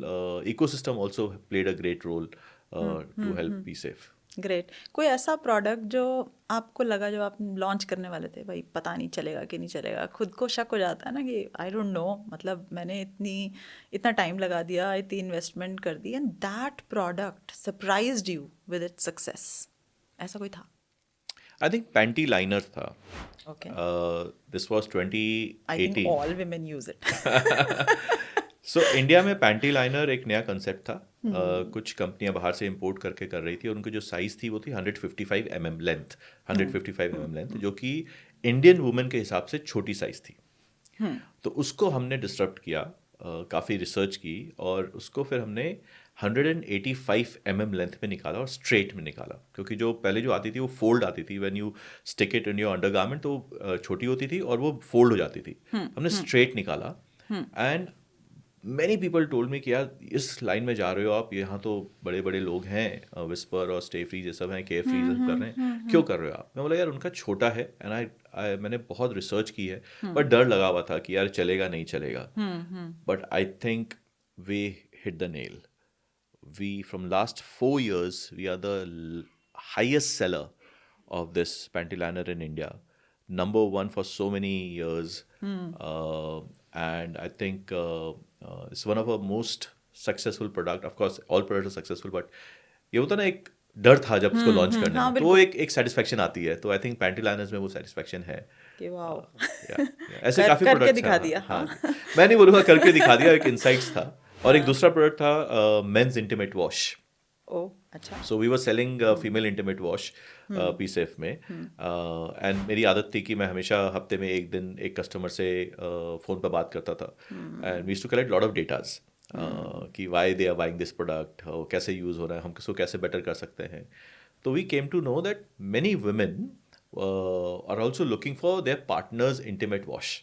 ecosystem also played a great role to help be safe. Great. कोई ऐसा प्रोडक्ट जो आपको लगा जब आप लॉन्च करने वाले थे भाई पता नहीं चलेगा कि नहीं चलेगा, खुद को शक हो जाता है ना कि आई डोंट नो, मतलब मैंने इतना टाइम लगा दिया, इतनी इन्वेस्टमेंट कर दी, and that product surprised you with its success. ऐसा कोई था? आई थिंक पैंटी लाइनर था. Okay. This was 2018. I think all women use it. So India में पैंटी लाइनर एक नया कंसेप्ट था. कुछ कंपनियां बाहर से इंपोर्ट करके कर रही थी, और उनकी जो साइज़ थी वो थी 155 mm लेंथ, 155 mm लेंथ, जो कि इंडियन वुमेन के हिसाब से छोटी साइज़ थी. तो उसको हमने डिस्टर्ब किया, काफ़ी रिसर्च की, और उसको फिर हमने 185 mm लेंथ में निकाला और स्ट्रेट में निकाला. क्योंकि जो पहले जो आती थी वो फोल्ड आती थी, when you stick it in your undergarment, तो छोटी होती थी और वो फोल्ड हो जाती थी. हमने स्ट्रेट निकाला, and many people told me कि यार इस लाइन में जा रहे हो आप, यहाँ तो बड़े बड़े लोग हैं, विस्पर और स्टे फ्री ये सब हैं, केयर फ्री ये सब कर रहे हैं, क्यों कर रहे हो आप? मैं बोला यार उनका छोटा है, एंड मैंने बहुत रिसर्च की है, बट डर लगा हुआ था कि यार चलेगा नहीं चलेगा. But I think we hit the nail. We from last 4 years we are the highest seller of this panty liner in India, number 1 for so many years, and I think it's one of our most successful product. Of course, all products are successful, but ये होता ना एक डर था जब उसको launch करने में, तो वो एक सेटिस्फेक्शन आती है. तो आई थिंक पैंटी लाइनर्स में वो सेटिस्फेक्शन है कि वाओ, ऐसे काफी करके प्रोडक्ट्स दिखा दिया. हाँ, मैं नहीं बोलूँगा करके दिखा दिया, एक इंसाइट्स था. और एक दूसरा प्रोडक्ट था मेंस इंटीमेट वॉश. ओ अच्छा. So we were selling female intimate wash Pee Safe में, एंड मेरी आदत थी कि मैं हमेशा हफ्ते में एक दिन एक कस्टमर से फ़ोन पर बात करता था, and we used to collect lot of datas कि why they are buying this product, कैसे यूज़ हो रहा है, हम इसको कैसे बेटर कर सकते हैं. तो we came to know that many women are also looking for their partners intimate wash.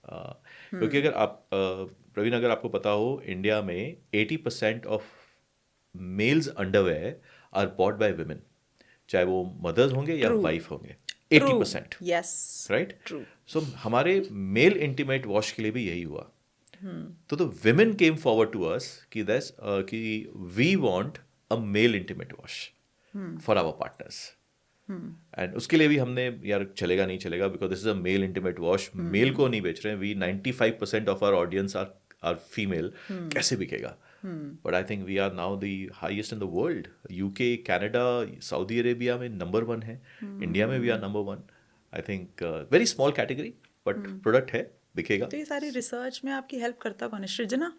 क्योंकि अगर आप प्रवीण, अगर आपको पता हो, इंडिया में 80% of males underwear are bought by women, चाहे वो मदर्स होंगे या वाइफ होंगे. 80%. Yes, right. ट्रू. सो हमारे मेल इंटीमेट वॉश के लिए भी यही हुआ. तो the women came forward to us कि we want a male intimate wash for our partners. And उसके लिए भी हमने, यार चलेगा नहीं चलेगा, because this is a male intimate wash, male को नहीं बेच रहे हैं. We 95% of our audience are female, कैसे बिकेगा? But I think we are now the highest in the world. UK, Canada, Saudi Arabia में number 1 है. India में we are number 1. I think very small category, but product है, बिकेगा. तो ये सारी रिसर्च में आपकी हेल्प करता कौन है? सृजना?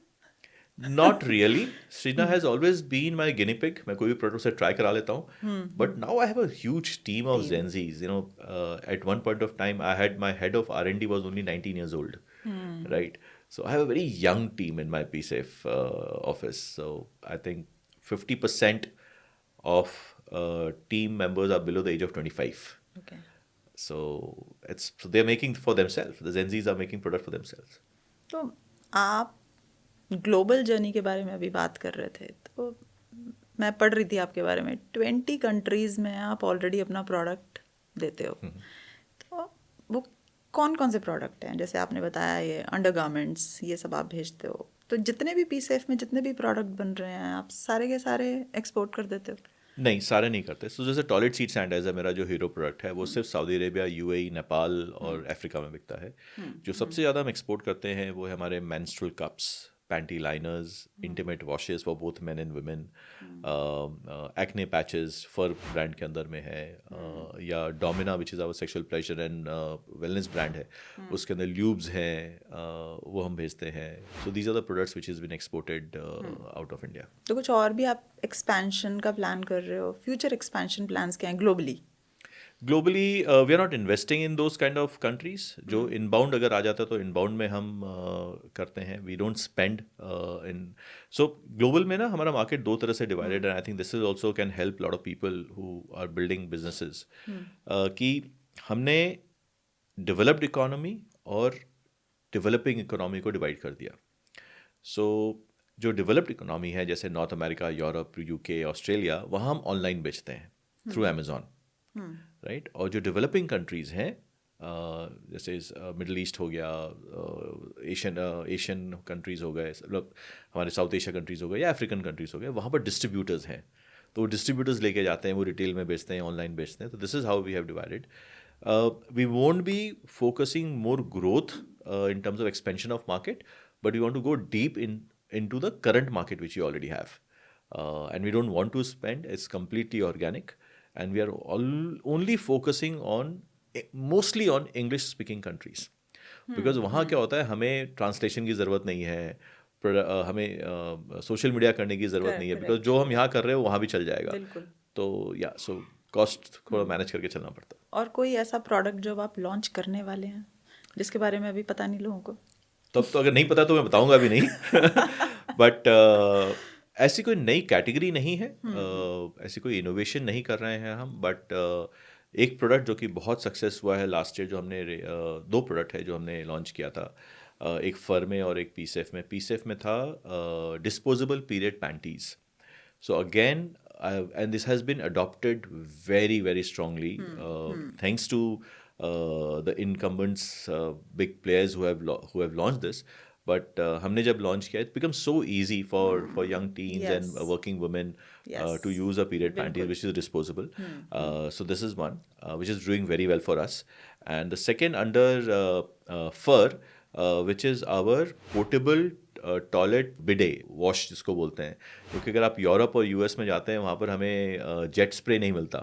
Not really. Srijna has always been my guinea pig. मैं कोई भी प्रोडक्ट से ट्राई करा लेता हूँ. But now I have a huge team of Gen Zs. You know, at one point of time, I had my head of R&D was only 19 years old. Right. So I have a very young team in my PSAFE office. So I think 50% of team members are below the age of 25. Okay. So they're making for themselves. The Gen Zs are making product for themselves. तो आप global journey के बारे में अभी बात कर रहे थे, तो मैं पढ़ रही थी आपके बारे में 20 कंट्रीज़ में आप ऑलरेडी अपना प्रोडक्ट देते हो। तो वो कौन कौन से प्रोडक्ट हैं? जैसे आपने बताया ये अंडरगारमेंट्स, ये सब आप भेजते हो, तो जितने भी पीसेफ में जितने भी प्रोडक्ट बन रहे हैं आप सारे के सारे एक्सपोर्ट कर देते हो? नहीं, सारे नहीं करते। सो जैसे टॉयलेट सीट सैनिटाइजर मेरा जो हीरो प्रोडक्ट है वो सिर्फ सऊदी अरेबिया, यूएई, नेपाल और अफ्रीका में बिकता है। जो सबसे ज़्यादा हम एक्सपोर्ट करते हैं वो है हमारे menstrual cups, panty liners, intimate washes for both men and women, acne patches for brand के अंदर में है, या Domina which is our sexual pleasure and wellness brand है, उसके अंदर ल्यूब्स हैं, वो हम भेजते हैं। So these are the products which is been exported out of India. तो कुछ और भी आप एक्सपेंशन का प्लान कर रहे हो? फ्यूचर एक्सपेंशन प्लान्स क्या हैं globally? Globally we are not investing in those kind of countries. जो इनबाउंड अगर आ जाता है तो इनबाउंड में हम करते हैं, we don't spend in. So global में ना हमारा मार्केट दो तरह से डिवाइडेड है। I think this is also can help lot of people who are building businesses, कि हमने डेवलप्ड इकोनॉमी और डेवलपिंग इकोनॉमी को डिवाइड कर दिया। सो जो डेवलप्ड इकोनॉमी है जैसे North America, Europe, UK, Australia, वहाँ हम ऑनलाइन बेचते हैं थ्रू अमेजोन, राइट। और जो डेवलपिंग कंट्रीज़ हैं जैसे मिडल ईस्ट हो गया, एशियन कंट्रीज़ हो गए, मतलब हमारे साउथ एशिया कंट्रीज़ हो गए या अफ्रीकन कंट्रीज़ हो गए, वहाँ पर डिस्ट्रीब्यूटर्स हैं। तो वो डिस्ट्रीब्यूटर्स लेके जाते हैं, वो रिटेल में बेचते हैं, ऑनलाइन बेचते हैं। तो this is how we have divided. We won't be focusing more growth in terms of expansion of market, but we want to go deep into the current market which we already have. And we don't want to spend, it's completely organic. And we are only focusing on, mostly on English speaking countries. Because वहाँ क्या होता है, हमें translation की ज़रूरत नहीं है, हमें सोशल मीडिया करने की ज़रूरत नहीं है, बिकॉज जो हम यहाँ कर रहे हो वहाँ भी चल जाएगा। तो या सो कॉस्ट थोड़ा मैनेज करके चलना पड़ता है। और कोई ऐसा प्रोडक्ट जो आप लॉन्च करने वाले हैं जिसके बारे में अभी पता नहीं लोगों को? तब तो अगर नहीं पता तो मैं बताऊंगा भी नहीं। बट ऐसी कोई नई कैटेगरी नहीं है, ऐसी कोई इनोवेशन नहीं कर रहे हैं हम। बट एक प्रोडक्ट जो कि बहुत सक्सेस हुआ है लास्ट ईयर, जो हमने दो प्रोडक्ट है जो हमने लॉन्च किया था, एक फर में और एक पीसेफ में। पीसेफ में था disposable period panties. So again, and this has been adopted very, very strongly, thanks to the incumbents, big players who have launched this. But हमने जब launch किया, it becomes so easy for young teens and working women to use a period panty which is disposable. So this is one which is doing very well for us. And the second under fur, which is our portable toilet bidet wash जिसको बोलते हैं। क्योंकि अगर आप Europe और US में जाते हैं वहाँ पर हमें जेट स्प्रे नहीं मिलता।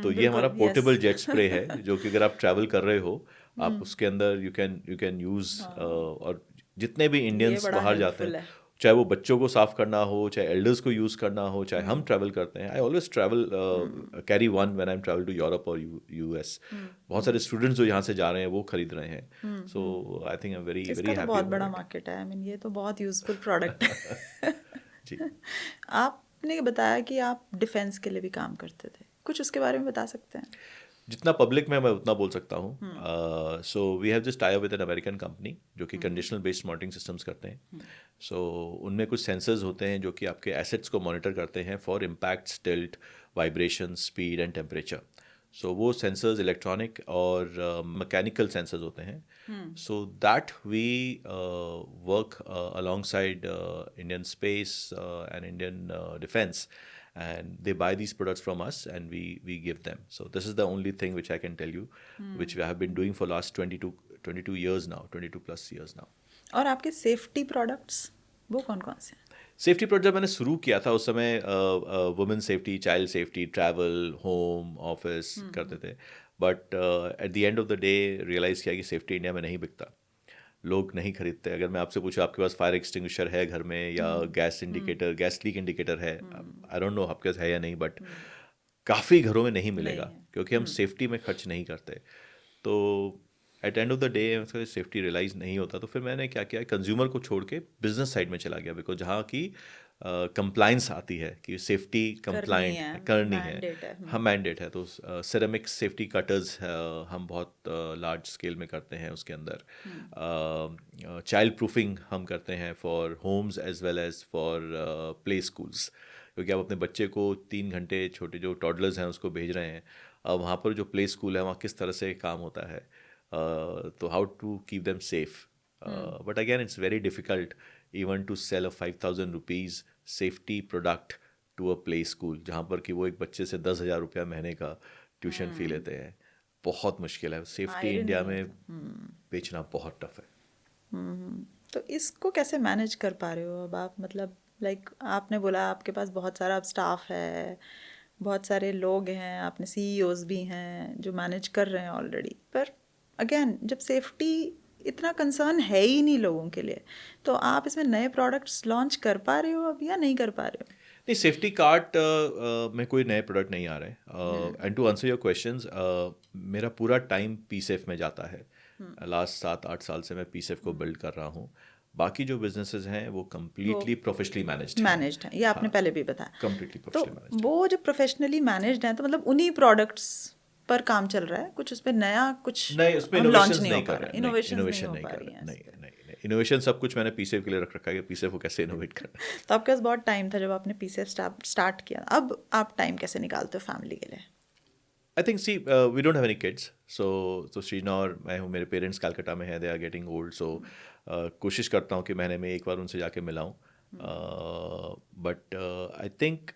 तो ये हमारा पोर्टेबल जेट स्प्रे है, जो कि अगर आप ट्रैवल कर रहे हो, आप उसके अंदर यू कैन यूज़। और जितने भी इंडियंस बाहर जाते हैं, चाहे वो बच्चों को साफ करना हो, चाहे एल्डर्स को यूज़ करना हो, चाहे हम ट्रैवल करते हैं, I always travel carry one when I am travel to Europe और यूएस। बहुत सारे स्टूडेंट्स जो यहाँ से जा रहे हैं वो खरीद रहे हैं। So I think I am very very happy. बहुत बड़ा मार्केट है, आई मीन ये तो बहुत यूजफुल प्रोडक्ट है। जी। आपने बताया कि आप डिफेंस के लिए भी काम करते थे, कुछ उसके बारे में बता सकते हैं? जितना पब्लिक में मैं उतना बोल सकता हूँ। So we have just tie up with an American company जो कि कंडीशनल बेस्ड मॉनिटरिंग सिस्टम्स करते हैं। सो उनमें कुछ सेंसर्स होते हैं जो कि आपके एसेट्स को मॉनिटर करते हैं for impact, tilt, vibration, speed and temperature. So वो सेंसर्स इलेक्ट्रॉनिक और मैकेनिकल सेंसर्स होते हैं। So that we work alongside Indian space and Indian defence, and they buy these products from us and we give them. So this is the only thing which I can tell you, which we have been doing for last 22 years now, 22 plus years now. और आपके safety products वो कौन कौन से हैं? Safety product जब मैंने शुरू किया था उस समय women safety, child safety, travel, home, office करते थे। But at the end of the day realize किया कि सेफ्टी इंडिया में नहीं बिकता, लोग नहीं खरीदते। अगर मैं आपसे पूछूं आपके पास फायर एक्सटिंग्विशर है घर में, या gas indicator, gas leak indicator है, आई डोंट नो आपके पास है या नहीं, बट काफ़ी घरों में नहीं मिलेगा क्योंकि हम सेफ्टी में खर्च नहीं करते। तो at end of the day safety realize नहीं होता। तो फिर मैंने क्या किया, कंज्यूमर को छोड़ के बिजनेस साइड में चला गया, बिकॉज जहाँ की कंप्लाइंस आती है कि सेफ्टी कंप्लाइंट करनी mandate है। हाँ मैंडेट है। तो सिरेमिक सेफ्टी कटर्स हम बहुत लार्ज स्केल में करते हैं उसके अंदर। चाइल्ड प्रूफिंग हम करते हैं for homes as well as for play schools, क्योंकि आप अपने बच्चे को 3 घंटे, छोटे जो टॉडलर्स हैं उसको भेज रहे हैं, अब वहाँ पर जो प्ले स्कूल है वहाँ किस तरह से काम होता है, तो how to keep them safe. But again it's very difficult even to sell a 5,000 rupees safety product to a play school, जहाँ पर कि वो एक बच्चे से 10,000 रुपया महीने का ट्यूशन फी लेते हैं। बहुत मुश्किल है सेफ्टी इंडिया में बेचना, बहुत टफ है। तो इसको कैसे मैनेज कर पा रहे हो अब आप? मतलब लाइक आपने बोला आपके पास बहुत सारा अब स्टाफ है, बहुत सारे लोग हैं, आपने सीईओज भी हैं जो मैनेज कर रहे हैं ऑलरेडी, पर अगेन जब सेफ्टी इतना कंसर्न है ही नहीं लोगों के लिए, तो आप इसमें नए प्रोडक्ट्स लॉन्च कर पा रहे हो अब या नहीं कर पा रहे हो? नहीं, सेफ्टी कार्ट में कोई नए प्रोडक्ट नहीं आ रहे। And to answer your questions, मेरा पूरा टाइम पी सेफ में जाता है। लास्ट 7-8 साल से मैं पी सेफ को बिल्ड कर रहा हूँ। बाकी जो बिजनेसेस हैं वो कम्प्लीटली प्रोफेशनली मैनेज्ड है, ये आपने पहले भी बताया। कम्प्लीटली तो प्रोफेशनली मैनेज्ड। वो जो प्रोफेशनली मैनेज्ड है, तो मतलब उन्हीं प्रोडक्ट्स पर काम चल रहा है, कुछ उस पर नया कुछ नहीं, उसमें हम लॉन्च इनोवेशन नहीं हो नहीं पा कर रहा, रहे हैं। इनोवेशन इनोवेशन नहीं हो नहीं पा कर रही रहे हैं नहीं इस पे। नहीं इनोवेशन सब कुछ मैंने पी सेफ के लिए रख रखा है कि पी सेफ को कैसे इनोवेट करना है। तो आपके पास बहुत टाइम था जब आपने पीसीएफ स्टार्ट किया, अब आप टाइम कैसे निकालते हो फैमिली के लिए? I think see we don't have any kids, so Srijana और मैं हूँ, मेरे पेरेंट्स कलकत्ता में हैं, they are getting old, so कोशिश करता हूँ कि महीने में एक बार उनसे जाके मिलाऊँ। बट आई थिंक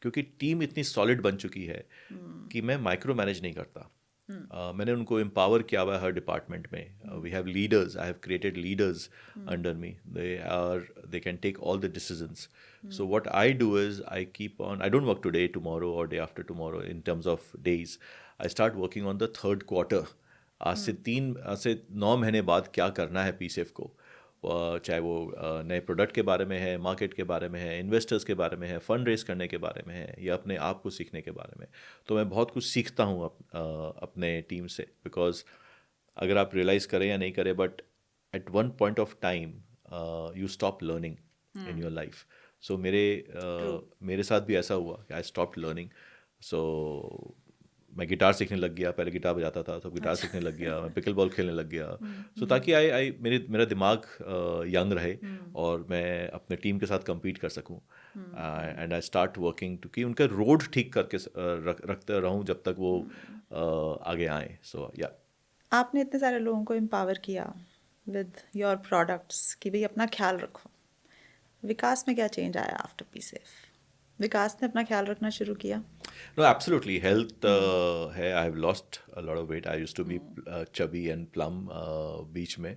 क्योंकि टीम इतनी सॉलिड बन चुकी है कि मैं माइक्रो मैनेज नहीं करता। मैंने उनको एम्पावर किया हुआ है हर डिपार्टमेंट में। We have leaders, I have created leaders under me, they can take all the decisions. So what I do is I keep on, I don't work today, tomorrow or day after tomorrow in terms of days. I start working on the third quarter. आज से 9 महीने बाद क्या करना है पीसेफ को, चाहे वो नए प्रोडक्ट के बारे में है, मार्केट के बारे में है, इन्वेस्टर्स के बारे में है, फंड रेज करने के बारे में है, या अपने आप को सीखने के बारे में। तो मैं बहुत कुछ सीखता हूँ अपने टीम से, बिकॉज अगर आप रियलाइज़ करें या नहीं करें, but at one point of time you stop learning in your life. So मेरे साथ भी ऐसा हुआ कि आई स्टॉप लर्निंग। सो मैं गिटार सीखने लग गया, पहले गिटार बजाता था तो गिटार सीखने लग गया, मैं पिकल बॉल खेलने लग गया। सो ताकि मेरा दिमाग यंग रहे और मैं अपने टीम के साथ compete कर सकूं। And I start working to कि उनका रोड ठीक करके रखते रहूं जब तक वो आगे आए। सो या आपने इतने सारे लोगों को एम्पावर किया विद योर प्रोडक्ट्स कि भाई अपना ख्याल रखो, विकास में क्या चेंज आया आफ्टर पीसेफ? विकास ने अपना ख्याल रखना शुरू किया? No, absolutely. Health है. I have lost a lot of weight. I used to be chubby and plump बीच में.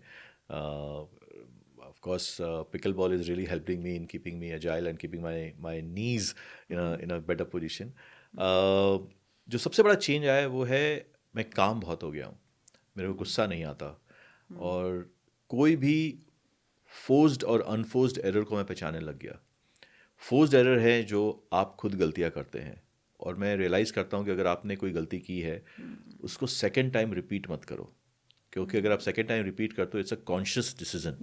Of course, pickleball is really helping me in keeping me agile and keeping my knees in a better position. जो सबसे बड़ा change आया है वो है मैं काम बहुत हो गया हूँ, मेरे को गुस्सा नहीं आता, और कोई भी फोर्स्ड और अनफोर्स्ड एरर को मैं पहचानने लग गया। फोर्स्ड एरर है जो आप खुद गलतियाँ करते हैं, और मैं रियलाइज़ करता हूँ कि अगर आपने कोई गलती की है उसको सेकेंड टाइम रिपीट मत करो, क्योंकि अगर आप सेकेंड टाइम रिपीट करते हो इट्स अ कॉन्शियस डिसीजन।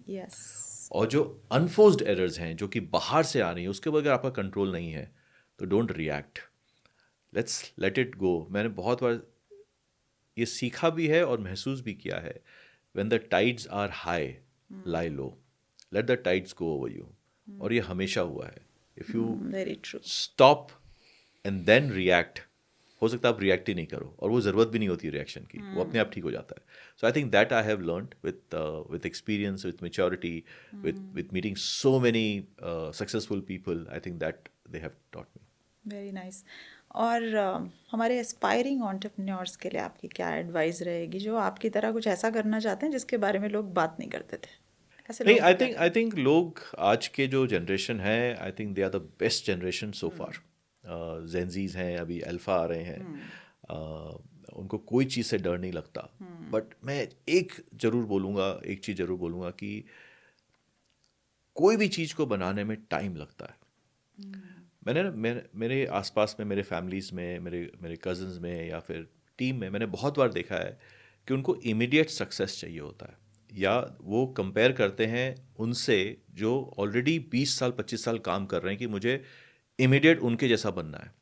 और जो अनफोर्स्ड एरर्स हैं जो कि बाहर से आ रही हैं उसके बगैर आपका कंट्रोल नहीं है, तो don't react, let's let it go. मैंने बहुत बार ये सीखा भी है और महसूस भी किया है। When the tides are high lie low, let the tides go over you. और ये हमेशा हुआ है। If you stop and then react, हो सकता है आप रिएक्ट ही नहीं करो, और वो ज़रूरत भी नहीं होती रिएक्शन की, वो अपने आप ठीक हो जाता है। So I think that I have learned with experience, with maturity, with meeting so many successful people. I think that they have taught me. Very nice. और हमारे एस्पायरिंग एंटरप्रेन्योर्स के लिए आपकी क्या एडवाइस रहेगी जो आपकी तरह कुछ ऐसा करना चाहते हैं जिसके बारे में लोग बात नहीं करते थे? नहीं, आई थिंक लोग आज के जो जनरेशन है, I think they are the best generation so far. Gen Zs हैं, अभी अल्फा आ रहे हैं, उनको कोई चीज़ से डर नहीं लगता। बट मैं एक चीज़ ज़रूर बोलूँगा कि कोई भी चीज़ को बनाने में टाइम लगता है। मेरे आसपास में, मेरे फैमिलीज़ में, मेरे कज़न्स में या फिर टीम में मैंने बहुत बार देखा है कि उनको इमीडिएट सक्सेस चाहिए होता है, या वो कंपेयर करते हैं उनसे जो ऑलरेडी 20 साल 25 साल काम कर रहे हैं कि मुझे इमीडिएट उनके जैसा बनना है।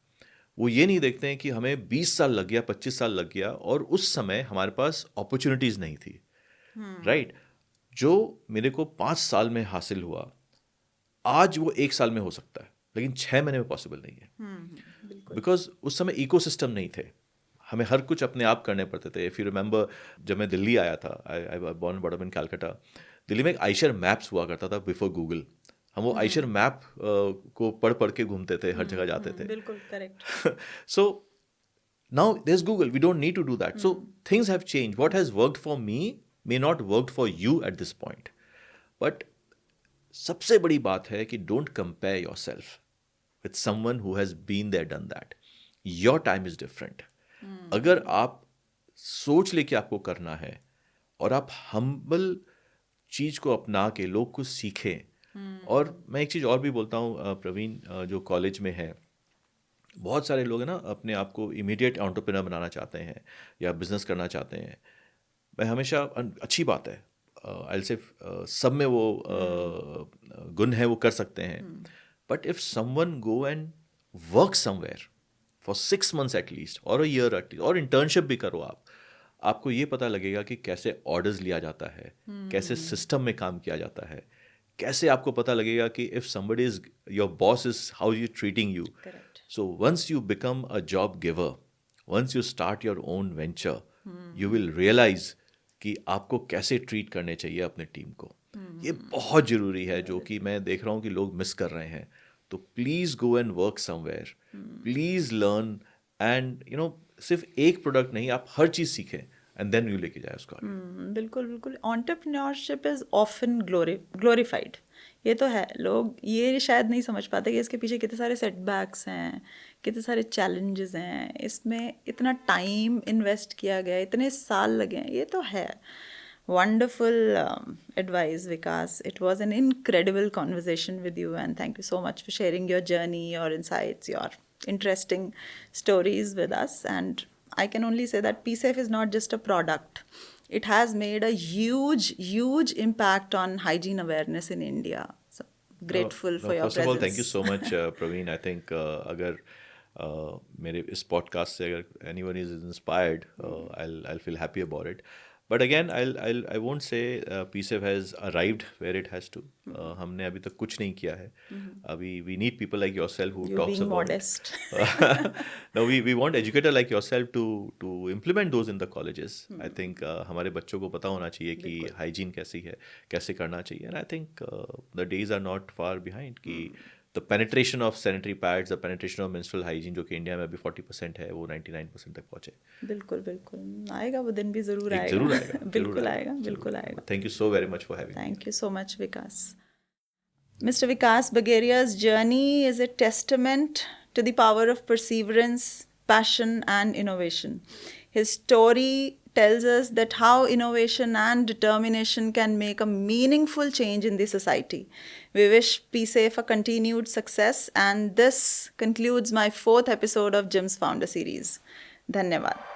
वो ये नहीं देखते हैं कि हमें 20 साल लग गया, 25 साल लग गया और उस समय हमारे पास अपॉर्चुनिटीज़ नहीं थी, राइट? जो मेरे को 5 साल में हासिल हुआ, आज वो 1 साल में हो सकता है, लेकिन 6 महीने में पॉसिबल नहीं है। बिकॉज उस समय इकोसिस्टम नहीं थे, हमें हर कुछ अपने आप करने पड़ते थे। इफ़ यू रिमेंबर, जब मैं दिल्ली आया था, I born bottom in Calcutta, Delhi में एक आइशर मैप्स हुआ करता था बिफोर गूगल। हम वो आइशर मैप को पढ़ पढ़ के घूमते थे, हर जगह जाते थे। बिल्कुल correct. So now there is Google, we don't need to do that. So things have change. What has worked for me may not worked for you at this point, but सबसे बड़ी बात है कि don't compare yourself with someone who has been there done that. Your time is different. अगर आप सोच ले कि आपको करना है और आप हम्बल चीज को अपना के लोग कुछ सीखें। और मैं एक चीज और भी बोलता हूँ प्रवीण, जो कॉलेज में है, बहुत सारे लोग हैं ना अपने आप को इमीडिएट एंटरप्रेन्योर बनाना चाहते हैं या बिजनेस करना चाहते हैं। मैं हमेशा, अच्छी बात है, आई से सब में वो गुण है, वो कर सकते हैं, but if someone go and work somewhere for 6 months at least और ईयर एटलीस्ट, और इंटर्नशिप भी करो आपको ये पता लगेगा कि कैसे ऑर्डर्स लिया जाता है, कैसे सिस्टम में काम किया जाता है, कैसे आपको पता लगेगा कि if somebody is your boss is how you treating you. So once you become a job giver, once you start your own venture, you will realize कि आपको कैसे ट्रीट करने चाहिए अपने टीम को। ये बहुत ज़रूरी है, जो कि मैं देख रहा हूँ कि लोग मिस कर रहे हैं। तो please go and work somewhere, please learn, and you know सिर्फ एक प्रोडक्ट नहीं, आप हर चीज़ सीखें एंड देन यू लेके जाए उसको आगे। बिल्कुल बिल्कुल। एंटरप्रेन्योरशिप इज ऑफन ग्लोरीफाइड, ये तो है। लोग ये शायद नहीं समझ पाते कि इसके पीछे कितने सारे सेटबैक्स हैं, कितने सारे चैलेंजेस हैं, इसमें इतना टाइम इन्वेस्ट किया गया, इतने साल लगे हैं, ये तो है। Wonderful advice, Vikas. It was an incredible conversation with you, and thank you so much for sharing your journey, your insights, your interesting stories with us. And I can only say that PSafe is not just a product. It has made a huge, huge impact on hygiene awareness in India. So grateful for your presence. First of all, thank you so much, Praveen. I think अगर मेरे इस podcast से अगर anyone is inspired, I'll feel happy about it. But again, I won't say PSafe has arrived where it has to. हमने अभी तक कुछ नहीं किया है. अभी we need people like yourself who talks about modest. No, we want educator like yourself to implement those in the colleges. I think हमारे बच्चों को पता होना चाहिए कि hygiene कैसी है, कैसे करना चाहिए. And I think the days are not far behind कि the penetration of sanitary pads, the penetration of menstrual hygiene, जो कि इंडिया में अभी 40% है, वो 99% तक पहुंचे। बिल्कुल बिल्कुल आएगा वो दिन भी, जरूर आएगा। जरूर आएगा, बिल्कुल आएगा, बिल्कुल आएगा। Thank you so very much for having me. Thank you so much, Vikas. Mr. Vikas Bagaria's journey is a testament to the power of perseverance, passion, and innovation. His story tells us that how innovation and determination can make a meaningful change in the society. We wish PSafe a continued success, and this concludes my 4th episode of Jim's Founder Series. Dhanyavad.